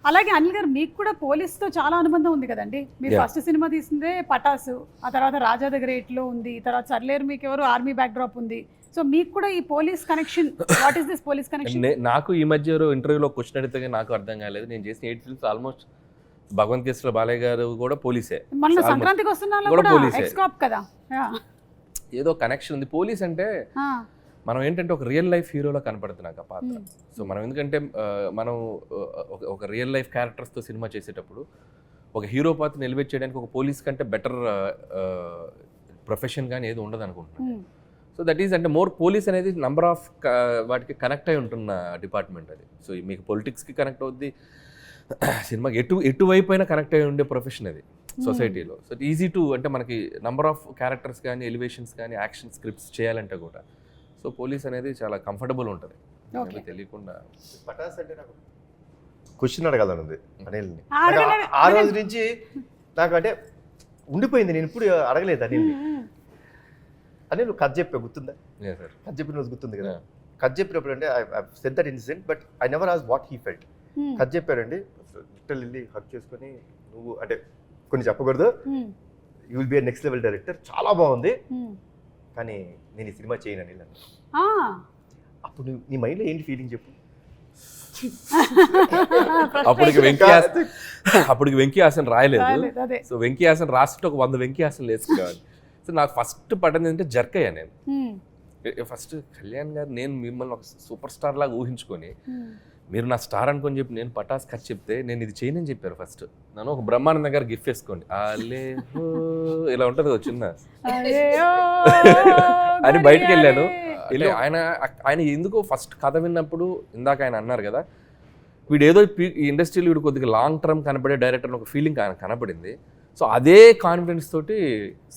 అలాగే అనిల్ గారు మీకు కూడా పోలీస్తో చాలా అనుబంధం ఉంది కదండి. మీరు ఫస్ట్ సినిమా తీసిందే పటాసు, ఆ తర్వాత రాజా ద గ్రేట్లో ఉంది, తర్వాత సర్లేరు మీకు ఎవరు ఆర్మీ బ్యాక్ డ్రాప్ ఉంది. సో మీకు కూడా ఈ police connection, what is this police connection? నాకు ఈ మధ్య ఇంటర్వ్యూలో క్వశ్చన్ అడిగితే నాకు అర్థం కాలేదు. నేను చేసిన 8 ఫిల్మ్స్ ఆల్మోస్ట్ భగవంత్ కేసులో బాలయ్య గారు కూడా పోలీసే, మన సంక్రాంతికి వస్తున్నా కూడా ఎక్స్-కాప్ కదా. ఏదో కనెక్షన్ ఉంది. పోలీస్ అంటే మనం ఏంటంటే ఒక రియల్ లైఫ్ హీరోలో కనపడుతున్నాక పాత్ర. సో మనం ఎందుకంటే మనం ఒక రియల్ లైఫ్ క్యారెక్టర్స్తో సినిమా చేసేటప్పుడు ఒక హీరో పాత్రని ఎలివేట్ చేయడానికి ఒక పోలీస్ కంటే బెటర్ ప్రొఫెషన్ కానీ ఏది ఉండదు అనుకుంటున్నాను. సో దట్ ఈస్ అంటే మోర్ పోలీస్ అనేది నంబర్ ఆఫ్ వాటికి కనెక్ట్ అయి ఉంటున్న డిపార్ట్మెంట్ అది. సో మీకు పొలిటిక్స్కి కనెక్ట్ అవుద్ది, సినిమాకి ఎటువైపు అయినా కనెక్ట్ అయి ఉండే ప్రొఫెషన్ అది సొసైటీలో. సో ఈజీ టు అంటే మనకి నంబర్ ఆఫ్ క్యారెక్టర్స్ కానీ ఎలివేషన్స్ కానీ యాక్షన్ స్క్రిప్ట్స్ చేయాలంటే కూడా సో పోలీస్ అనేది చాలా కంఫర్టబుల్ ఉంటుంది తెలియకుండా. పటాస్ అంటే నాకు క్వశ్చన్ అడగాలన్నది అనిల్ని. ఆ రోజు నుంచి నాకు అంటే ఉండిపోయింది, నేను ఇప్పుడు అడగలేదు అనిల్ని. అనిల్ నువ్వు కథ చెప్పే గుర్తుందా? కథ చెప్పిన రోజు గుర్తుంది కదా. కథ చెప్పినప్పుడు అంటే I said that incident but I never asked what he felt. కథ చెప్పారండి, లిటరల్లీ వెళ్ళి హక్ చేసుకొని నువ్వు అంటే కొన్ని చెప్పకూడదు, you will be a next level director, చాలా బాగుంది కానీ నేను ఈ సినిమా చేయను అనిల్. అప్పుడు నీ మైండ్లో ఏంటి ఫీలింగ్ చెప్పు? అప్పటికి వెంకీ హాసన్ రాయలేదు. సో వెంకీ హాసన్ రాసిట్టు ఒక 100 వెంకీ హాసన్ వేసుకోవాలి. సో నాకు ఫస్ట్ పడ్డది ఏంటంటే జర్క్ అయ్యా నేను. ఫస్ట్ కళ్యాణ్ గారు నేను మిమ్మల్ని ఒక సూపర్ స్టార్ లాగా ఊహించుకొని మీరు నా స్టార్ అనుకొని చెప్పి నేను పటాస్ ఖర్చు చెప్తే నేను ఇది చేయనని చెప్పారు. ఫస్ట్ నన్ను ఒక బ్రహ్మానందం గారు గిఫ్ట్ వేసుకోండి అలే ఇలా ఉంటుంది చిన్న అని బయటకు వెళ్ళాను. ఆయన ఎందుకో ఫస్ట్ కథ విన్నప్పుడు ఇందాక ఆయన అన్నారు కదా, వీడు ఏదో ఈ ఇండస్ట్రీలో వీడు కొద్దిగా లాంగ్ టర్మ్ కనబడే డైరెక్టర్ ఒక ఫీలింగ్ ఆయన కనపడింది. సో అదే కాన్ఫిడెన్స్ తోటి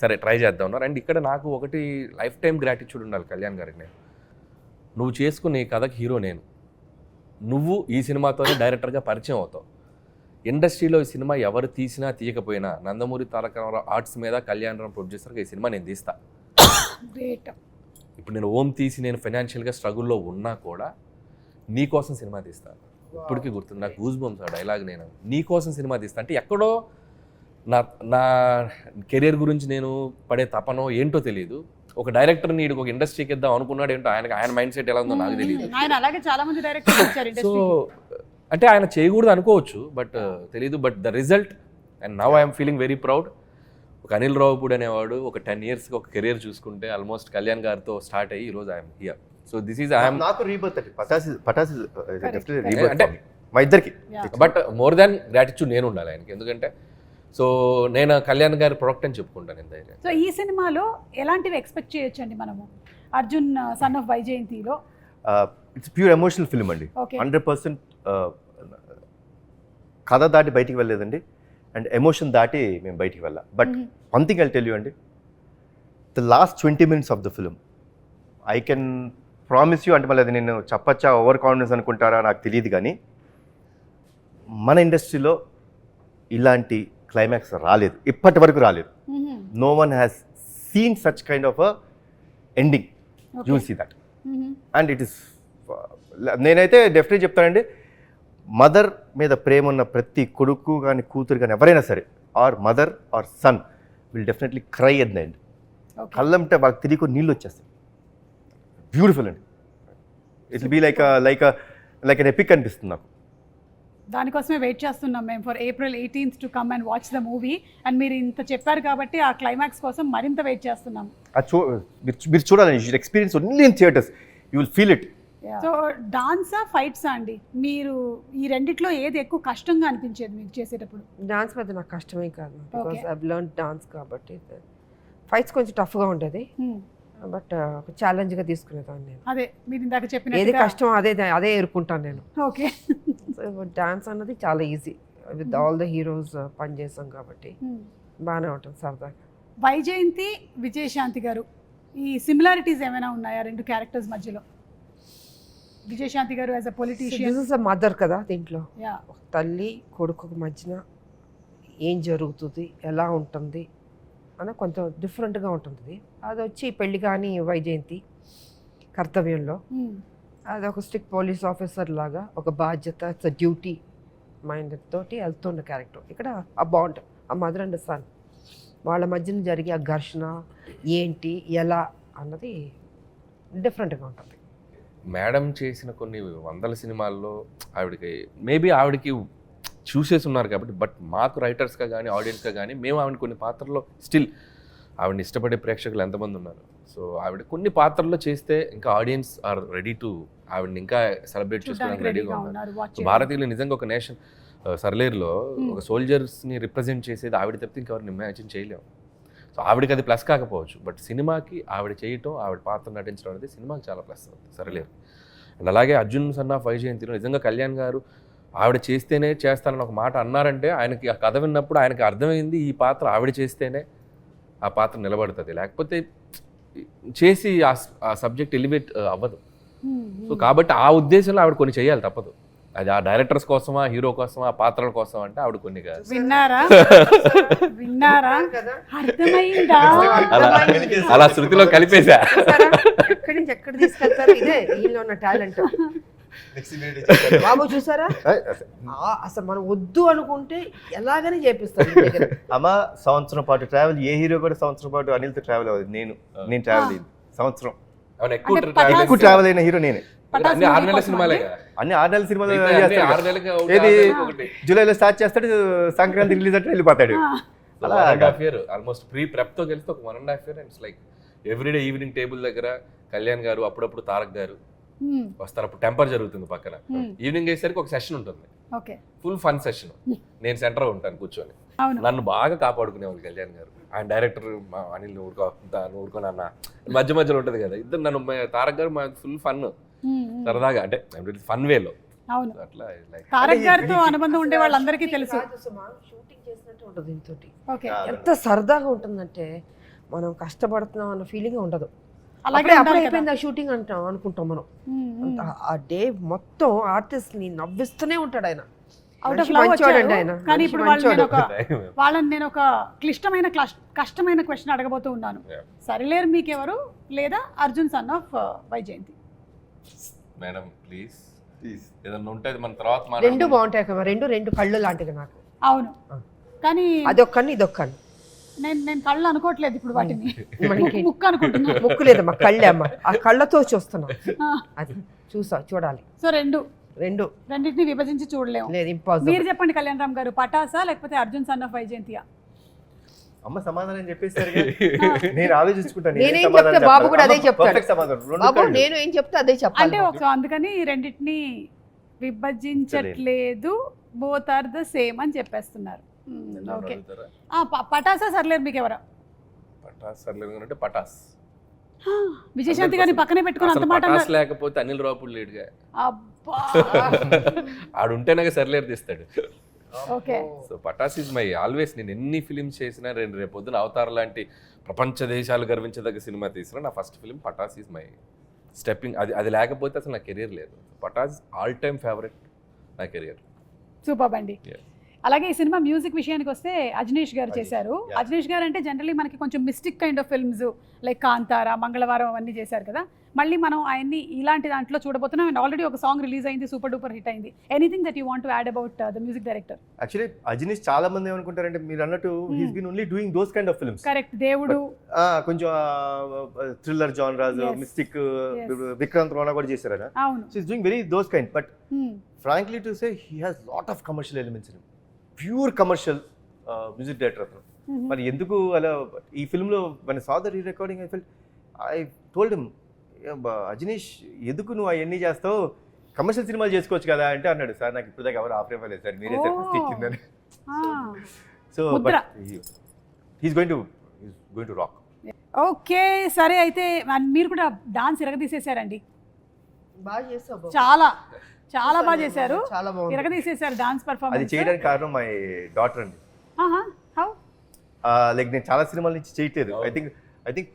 సరే ట్రై చేద్దాం ఉన్నారు. అండ్ ఇక్కడ నాకు ఒకటి లైఫ్ టైం గ్రాటిట్యూడ్ ఉండాలి కళ్యాణ్ గారికి. నేను నువ్వు చేసుకునే కథకి హీరో నేను, నువ్వు ఈ సినిమాతోనే డైరెక్టర్గా పరిచయం అవుతావు. ఇండస్ట్రీలో ఈ సినిమా ఎవరు తీసినా తీయకపోయినా నందమూరి తారక రామారావు ఆర్ట్స్ మీద కళ్యాణ్ రామ్ ప్రొడ్యూసర్గా ఈ సినిమా నేను తీస్తా. ఇప్పుడు నేను ఓం తీసి నేను ఫైనాన్షియల్గా స్ట్రగుల్లో ఉన్నా కూడా నీ కోసం సినిమా తీస్తాను. ఇప్పటికీ గుర్తుంది నాకు గూస్ బంప్స్ ఆ డైలాగ్. నేను నీ కోసం సినిమా తీస్తా అంటే ఎక్కడో నా కెరీర్ గురించి నేను పడే తపనో ఏంటో తెలియదు. ఒక డైరెక్టర్ని ఒక ఇండస్ట్రీకి ఇద్దాం అనుకున్నాడు ఏంటో, ఆయన మైండ్ సెట్ ఎలా ఉందో నాకు తెలియదు. సో అంటే ఆయన చేయకూడదు అనుకోవచ్చు బట్ తెలీదు. But the result and now I'm feeling very proud. ఒక అనిల్ రావుపూడి అనేవాడు ఒక 10 yearsకి ఒక కెరీర్ చూసుకుంటే ఆల్మోస్ట్ కళ్యాణ్ గారితో స్టార్ట్ అయ్యి ఈరోజు I'm here. So this is I'm నాకు రీబర్త్ అండి. పటాస్ అంటే మా ఇద్దరికి. బట్ మోర్ దాన్ గ్రాటిట్యూడ్ నేను ఉండాలి ఆయనకి. ఎందుకంటే సో నేను కళ్యాణ్ గారి ప్రొడక్ట్ అని చెప్పుకుంటాను నేను ధైర్యం. సో ఈ సినిమాలో ఎలాంటివి ఎక్స్పెక్ట్ చేయొచ్చు అండి మనము? అర్జున్ సన్ ఆఫ్ వైజయంతిలో ఇట్స్ ప్యూర్ ఎమోషనల్ ఫిల్మ్ అండి. 100% కథ దాటి బయటికి వెళ్ళలేదండి అండ్ ఎమోషన్ దాటి మేము బయటికి వెళ్ళాం. But one thing I'll tell you అండి, the last 20 minutes of the film I can promise you, అంటే మళ్ళీ అది నేను చెప్పచ్చా ఓవర్ కాన్ఫిడెన్స్ అనుకుంటారా నాకు తెలియదు కానీ మన ఇండస్ట్రీలో ఇలాంటి క్లైమాక్స్ రాలేదు, ఇప్పటి వరకు రాలేదు. No one has seen such kind of ending. You will see that and it is, నేనైతే డెఫినెట్లీ చెప్తానండి, మదర్ మీద ప్రేమ ఉన్న ప్రతి కొడుకు కానీ కూతురు కానీ ఎవరైనా సరే or mother or son will definitely cry at the end. కళ్ళంటే వాళ్ళకి తిరిగి నీళ్ళు వచ్చేస్తాయి. బ్యూటిఫుల్ అండి. It will be like an epic అనిపిస్తుంది నాకు. దానికోసమే వెయిట్ చేస్తున్నాం మేము for April 18th to come and watch the movie. And మీరు ఇంత చెప్పారు కాబట్టి ఆ క్లైమాక్స్ కోసం మరింత వెయిట్ చేస్తున్నాం. మీరు చూడాలని, you should experience only in theatres, you will feel it. So డాన్సా ఫైట్సా అండి, మీరు ఈ రెండిట్లో ఏది ఎక్కువ కష్టంగా అనిపించేది మీకు చేసేటప్పుడు? డాన్స్ పెద్ద నాకు కష్టమే కాదు, బికాస్ ఐ లెర్న్ డాన్స్ కాబట్టి. ఫైట్స్ కొంచెం టఫ్గా ఉంటుంది బట్ ఒక ఛాలెంజ్గా తీసుకునేదాన్ని నేను. అదే మీరు ఇందాక చెప్పిన ఏది కష్టం అదే ఎదుర్కొంటాను నేను. ఓకే. డాన్స్ అన్నది చాలా easy, with all the heroes పనిచేస్తాం కాబట్టి బాగానే ఉంటుంది సరదాగా. వైజయంతి, విజయశాంతి గారు, ఈ సిమిలారిటీస్ ఏమైనా ఉన్నాయా రెండు క్యారెక్టర్స్ మధ్యలో? విజయశాంతి గారు as a politician, this is a mother కదా, దీంట్లో తల్లి కొడుకు మధ్యన ఏం జరుగుతుంది, ఎలా ఉంటుంది అని కొంచెం డిఫరెంట్గా ఉంటుంది. అది వచ్చి పెళ్లి కానీ వైజయంతి కర్తవ్యంలో అదొక స్ట్రిక్ట్ పోలీస్ ఆఫీసర్ లాగా ఒక బాధ్యత, ఇట్స్ అ డ్యూటీ మైండ్ తోటి వెళ్తున్న క్యారెక్టర్. ఇక్కడ ఆ బాండ్, ఆ మదర్ అండ్ సన్ వాళ్ళ మధ్యన జరిగే ఆ ఘర్షణ ఏంటి ఎలా అన్నది డిఫరెంట్గా ఉంటుంది. మేడం చేసిన కొన్ని వందల సినిమాల్లో ఆవిడకి చూసేసి ఉన్నారు కాబట్టి, బట్ మాకు రైటర్స్గా కానీ ఆడియన్స్గా కానీ మేము ఆవిడ కొన్ని పాత్రల్లో స్టిల్ ఆవిడని ఇష్టపడే ప్రేక్షకులు ఎంతమంది ఉన్నారు. సో ఆవిడ కొన్ని పాత్రల్లో చేస్తే ఇంకా ఆడియన్స్ ఆర్ రెడీ టు ఆవిడని ఇంకా సెలబ్రేట్ చేసుకోవడానికి రెడీగా ఉన్నారు. సో భారతీయులు నిజంగా ఒక నేషన్ సర్లేరులో ఒక సోల్జర్స్ని రిప్రజెంట్ చేసేది ఆవిడ తప్పితే ఇంకెవరిని ఇమాజిన్ చేయలేము. సో ఆవిడకి అది ప్లస్ కాకపోవచ్చు, బట్ సినిమాకి ఆవిడ చేయటం, ఆవిడ పాత్ర నటించడం అనేది సినిమాకి చాలా ప్లస్ అవుతుంది సర్లేరు. అండ్ అలాగే అర్జున్ సన్ ఆఫ్ వైజయంతిలో నిజంగా కళ్యాణ్ గారు ఆవిడ చేస్తేనే చేస్తానని ఒక మాట అన్నారంటే ఆయనకి ఆ కథ విన్నప్పుడు ఆయనకి అర్థమైంది ఈ పాత్ర ఆవిడ చేస్తేనే ఆ పాత్ర నిలబడుతుంది, లేకపోతే చేసి ఆ సబ్జెక్ట్ ఎలివేట్ అవ్వదు. సో కాబట్టి ఆ ఉద్దేశంలో ఆవిడ కొన్ని చేయాలి, తప్పదు. అది ఆ డైరెక్టర్స్ కోసమా, హీరో కోసమా, ఆ పాత్రల కోసం అంటే ఆవిడ కొన్ని కాదు. విన్నారా అర్థమైందా? అలా శృతిలో కలిపేశా. ఎక్కడి నుంచి ఎక్కడ తీసుకెళ్తారు, ఇదే వీళ్ళలో ఉన్న టాలెంట్. బాబు చూసారా, అసలు మనం వద్దు అనుకుంటే ఎలాగని చేపిస్తారు. అమ్మ సంవత్సరం పాటు ట్రావెల్, ఏ హీరో కూడా సంవత్సరం పాటు అనిల్తో ట్రావెల్ అవ్వదు. నేను ట్రావెల్ అయింది సంవత్సరం. ఎక్కువ ట్రావెల్ అయిన హీరో నేనే. అన్ని 6 నెలల సినిమాలే, అన్ని 6 నెలల సినిమాలు ఏది జూలైలో స్టార్ట్ చేస్తాడు, సంక్రాంతి రిలీజ్ అంటే వెళ్ళిపోతాడు. ఆల్మోస్ట్ ప్రెప్ తో కలిసి ఒక 1.5 years. It's like everyday evening table దగ్గర కళ్యాణ్ గారు, అప్పుడప్పుడు తారక్ గారు వస్తారు. అప్పుడు టెంపర్ జరుగుతుంది పక్కన. ఈవినింగ్ అయ్యేసరికి ఒక సెషన్ ఉంటుంది, ఫుల్ ఫన్ సెషన్. నేను సెంటర్ ఉంటాను కూర్చొని. నన్ను బాగా కాపాడుకునేవాళ్ళు కళ్యాణ్ గారు. ఆయన డైరెక్టర్ అనిల్ ఊరుకోని అన్న మధ్య మధ్యలో ఉంటుంది కదా, ఇద్దరు నన్ను తారక్ గారు ఫుల్ ఫన్ సరదాగా, అంటే ఫన్ వేలో. అట్లా తారక్ గారితో అనుబంధం ఉండే వాళ్ళందరికీ తెలుసు. షూటింగ్ చేసినట్టు ఉంటుంది దీంతో. ఎంత సరదాగా ఉంటుందంటే మనం కష్టపడుతున్నాం అన్న ఫీలింగ్ ఉండదు. అప్పుడే అయిపోయింది ఆ షూటింగ్ అనుకుంటాం మనం. ఆ డే మొత్తం ఆర్టిస్ట్ ని నవ్విస్తూనే ఉంటాడు ఆయన. కానీ ఇప్పుడు వాళ్ళని నేను ఒక కష్టమైన క్వశ్చన్ అడగబోతూ ఉన్నాను. సరిలేరు మీకెవరు, లేదా Arjun son of Vyjayanthi? Madam please ఏదన్నా ఉంటే మన తర్వాత రెండు బాగుంటాయి కదా, రెండు కళ్ళు లాంటివి నాకు. అవును, కానీ అదొక్కని ఇదొక్కని నేను కళ్ళు అనుకోవట్లేదు ఇప్పుడు, వాటిని ముక్కు అనుకుంటున్నా. ముక్కు లేదమ్మా, కళ్ళే అమ్మా. ఆ కళ్ళతో చూస్తున్నాం, అది చూడాలి. సో రెండింటిని విభజించి చూడలేము. మీరు చెప్పండి కళ్యాణ్ రామ్ గారు, పటాసా లేకపోతే అర్జున్ సన్ ఆఫ్ వైజయంతియా? అమ్మ సమాధానం చెప్పేస్తారు, నేను ఆలోచించుకుంటాను. నేనేం చెప్తే బాబు కూడా అదే చెప్తాడు. బాబు నేను ఏం చెప్తే అదే చెప్పాలి. అంటే ఒక అందుకని రెండింటిని విభజించట్లేదు, బోత్ ఆర్ ద సేమ్ అని చెప్పేస్తున్నారు. ఓకే, పటాసా సర్లేరు మీకు ఎవరా? పటాస్ సర్లేరు అంటే పటాస్. విజయశాంతి గారిని పక్కనే పెట్టుకుని అంత మాట లేకపోతే అనిల్ రావుపూడి లేడుగా, ఆడుంటేనే సర్లేరు తీస్తాడు. Okay, so Pataas is my always. నేను ఎన్ని ఫిలిమ్స్ చేసినా, రేపు పొద్దున అవతార్ లాంటి ప్రపంచ దేశాలు గర్వించదగ్గ సినిమా తీసినా, నా first film Pataas is my stepping. అది లేకపోతే అసలు నా కెరీర్ లేదు. పటాస్ ఆల్ టైమ్ ఫేవరెట్ నా కెరియర్. సూపర్ అండి. అలాగే ఈ సినిమా మ్యూజిక్ విషయానికి వస్తే అజనీష్ గారు చేశారు. అజనీష్ గారు అంటే జనరలీ మనకి కొంచెం mystic kind of films like Kantara, మంగళవారం అవన్నీ చేశారు కదా. మళ్ళీ మనం ఆయన్ని ఇలాంటి దాంట్లో చూడబోతున్నాం. అండ్ ఆల్రెడీ ఒక సాంగ్ రిలీజ్ అయింది, సూపర్ డూపర్ హిట్ అయింది. Anything that you want to add about the music director? Actually Ajaneesh చాలా మంది ఏమనుకుంటారంటే, మీరు అన్నట్టు he's been only doing those kind of films. Correct, దేవుడు కొంచెం థ్రిల్లర్ జానరాస్, మిస్టిక్, విక్రాంత్ రోనా కూడా చేశారు ఆయన. అవును, so he's doing very those kind. But frankly to say he has lot of commercial elements in him. Pure commercial music director అతను. మరి ఎందుకు అలా ఈ ఫిల్మ్లో మన సాదర్ ఈ recording I told him, Ajaneesh ఎందుకు నువ్వు అవన్నీ చేస్తావు, కమర్షియల్ సినిమాలు చేసుకోవచ్చు కదా అంటే అన్నాడు, సార్ నాకు ఇప్పుడు దాకా ఎవరు ఆఫర్ ఇవ్వలేదు సార్, మీరే సార్ ఫస్ట్ ఇచ్చిందని. So but he's going to rock. Okay, సరే అయితే మీరు కూడా డాన్స్ ఇరగదీసేశారండి. బాగా చేస్తావు, చాలా బాగా చేశారు, ఇరగదీసేశారు డాన్స్ పర్ఫార్మెన్స్. అది చేయడానికి కారణం మై డాటర్ అండి. హౌ లైక్ నేను చాలా సినిమాల నుంచి చేయట్లేదు. I think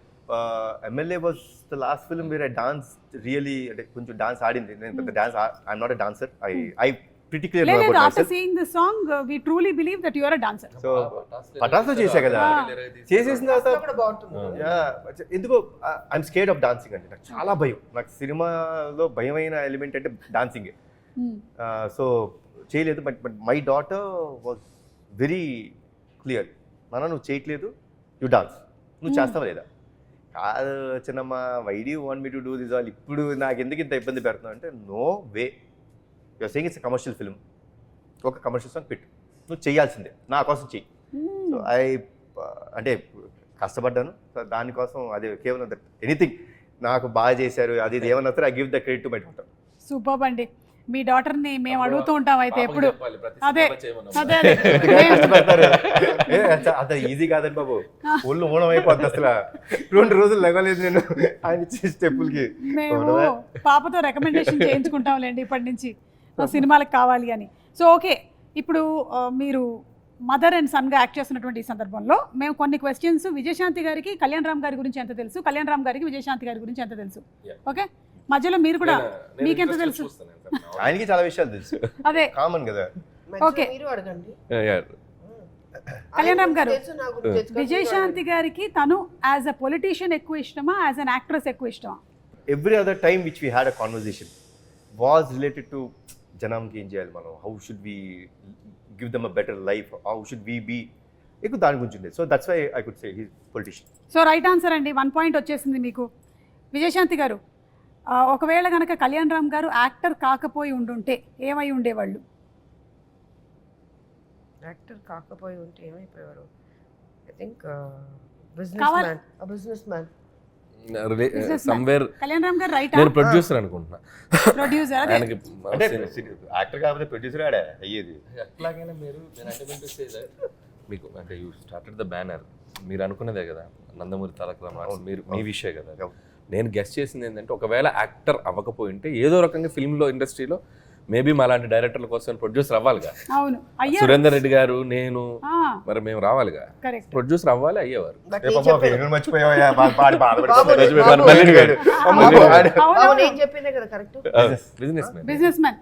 MLA was the last film where I dance really, అంటే కొంచెం డాన్స్ ఆడింది. నేను పెద్ద dance, I'm not a dancer. I pretty clear about myself. After seeing this song, we truly believe that you are a dancer. So పటాస్లో చేశా కదా, చేసేసిన తర్వాత ఎందుకో ఐఎమ్ స్కేర్డ్ ఆఫ్ డాన్సింగ్ అండి. నాకు చాలా భయం. నాకు సినిమాలో భయమైన ఎలిమెంట్ అంటే డాన్సింగే. సో చేయలేదు. But my daughter was very clear, నువ్వు చేయట్లేదు, యూ డాన్స్, నువ్వు చేస్తావా లేదా? కాదు చిన్నమ్మ, why do you want me to do this all, ఇప్పుడు నాకు ఎందుకు ఇంత ఇబ్బంది పెడుతున్నావు అంటే, no way, you're saying it's commercial film, ఒక కమర్షియల్ సాంగ్ పెట్టు, నువ్వు చేయాల్సిందే, నా కోసం చెయ్యి. సో అంటే కష్టపడ్డాను, సో దానికోసం అదే కేవలం దట్ ఎనీథింగ్ నాకు బాగా చేశారు అది ఇది ఏమన్నా సరే, I give the credit to my daughter. Super అండి. మీ డాటర్ని మేము అడుగుతూ ఉంటాం అయితే ఎప్పుడు. అదే అదే అంత ఈజీ కాదండి బాబు, ఒళ్ళు ఓనం అయిపోద్ది అసలు. 2 రోజులు లెగలేదు నేను ఆయన ఇచ్చే స్టెప్పులకి. మేము పాపతో రికమెండేషన్ చేయించుకుంటాంలేండి ఇప్పటి నుంచి సినిమాలకు కావాలి అని. సో ఓకే, ఇప్పుడు మీరు మదర్ అండ్ సన్గా యాక్ట్ చేస్తున్నటువంటి ఈ సందర్భంలో మేము కొన్ని క్వశ్చన్స్, విజయశాంతి గారికి కళ్యాణ్ రామ్ గారి గురించి ఎంత తెలుసు, కళ్యాణ్ రామ్ గారికి విజయశాంతి గారి గురించి ఎంత తెలుసు, ఓకే మధ్యలో మీరు కూడా మీకెంత తెలుసు? ఆయనకి చాలా విషయాలు తెలుసు, అదే కామన్ కదా. ఓకే. మీరు అడగండి. కళ్యాణ్ రామ్ గారు, తెలుసు, నాకు తెలుసు. విజయశాంతి గారికి తను యాజ్ అ పొలిటీషియన్ ఎక్కువ ఇష్టమా, యాజ్ అన్ యాక్ట్రెస్ ఎక్కువ ఇష్టమా? Every other time which we had a conversation was related to జనంకి ఏం చేయాలి మనం, how should we give them a better life, how should we be, ఎక్కువ దాని గురించి ఉండేది. So that's why I could say he politician. So right answer అండి, 1 point వచ్చేసింది మీకు. విజయశాంతి గారు, ఒకవేళ కనుక కళ్యాణ్ రామ్ గారు యాక్టర్ కాకపోయి ఉండుంటే ఏమై ఉండేవాళ్ళు? యాక్టర్ కాకపోయి ఉంటే ఏమైపోయారు? ఐ థింక్ కావాలి. Business man. Somewhere Kalyan Ram గారు రైట్ నేను ప్రొడ్యూసర్ అనుకుంటున్నా. ప్రొడ్యూసర్ అదే. ఆయనకి అంటే యాక్టర్ కాకపోతే ప్రొడ్యూసర్ ఆడే అయ్యేది. ఎట్లాగైనా మీరు మీకు అంటే యూ స్టార్టెడ్ ద బ్యానర్, మీరు అనుకున్నదే కదా నందమూరి తారక రామారావు, మీరు మీ విషయం కదా. నేను గెస్ట్ చేసింది ఏంటంటే, ఒకవేళ యాక్టర్ అవ్వకపోయి ఉంటే ఏదో రకంగా ఫిల్మ్లో ఇండస్ట్రీలో మేబీ మా లాంటి డైరెక్టర్ల కోసం ప్రొడ్యూసర్ అవ్వాలిగా. అవును, అయ్యారు. సురేందర్ రెడ్డి గారు, నేను, మరి మేము రావాలిగా, కరెక్ట్. ప్రొడ్యూసర్ అవ్వాలి, అయ్యేవారు. నేను చెప్పిందే కదా కరెక్ట్. Business man.